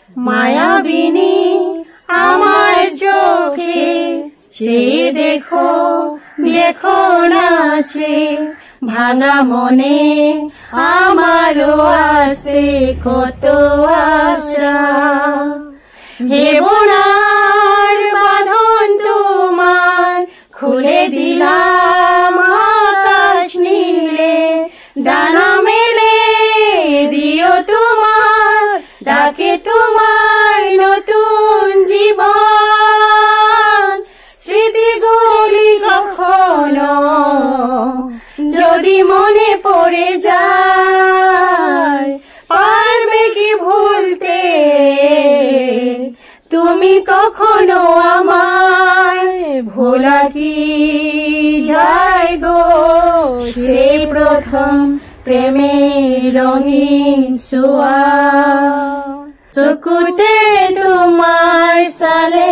মায়াবিনী আমার চোখে চেয়ে দেখো দেখো নাচে ভাঙা মনে আমারও আছে কত আশা হে বোনার বাঁধন তোমার খুলে দিলাম আকাশ নীলে ডানা মেলে দিও তোমার ডাকে তোমার নতুন জীবন স্মৃতিগুলি কখনো যদি মনে পড়ে যায় পারবে কি ভুলতে তুমি কখনো আমায় ভোলা কি যায় গো সেই প্রথম প্রেমের রঙিন ছোঁয়া চকুতে তোমার সালে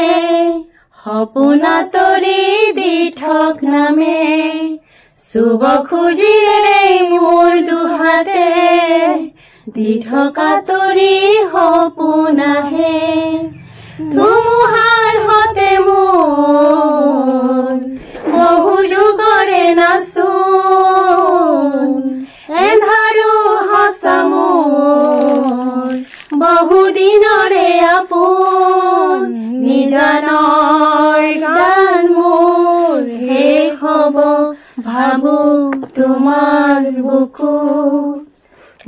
সপোনা তৰি দি ঠক নামে শুভ খুজিলে মোৰ দুহাতে দি থকা তৰি সপোন আহে ধুমুহাৰ হতে মোৰ বহু যুগৰে নাচোন এন্ধাৰো সঁচা মোৰ বহু দিনৰে আপোন নিজানৰ গান মোৰ শেষ হ'ব ভাবো তোমাৰ বুকু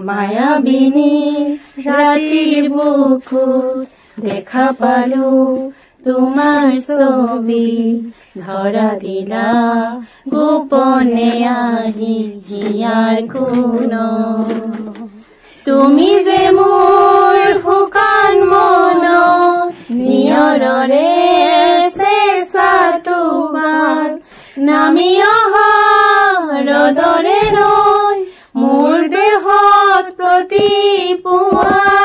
মায়াবিনী ৰাতিৰ বুকুত দেখা পালো তোমাৰ ছবি ধৰা দিলা গোপনে আহি হিয়াৰ কোণত তুমি যে মোৰ শুকান মন নিয়ৰৰে চেঁচা তোমাৰ নামি অহা ৰ'দৰে লৈ মোৰ দেহত প্ৰতি পুৱা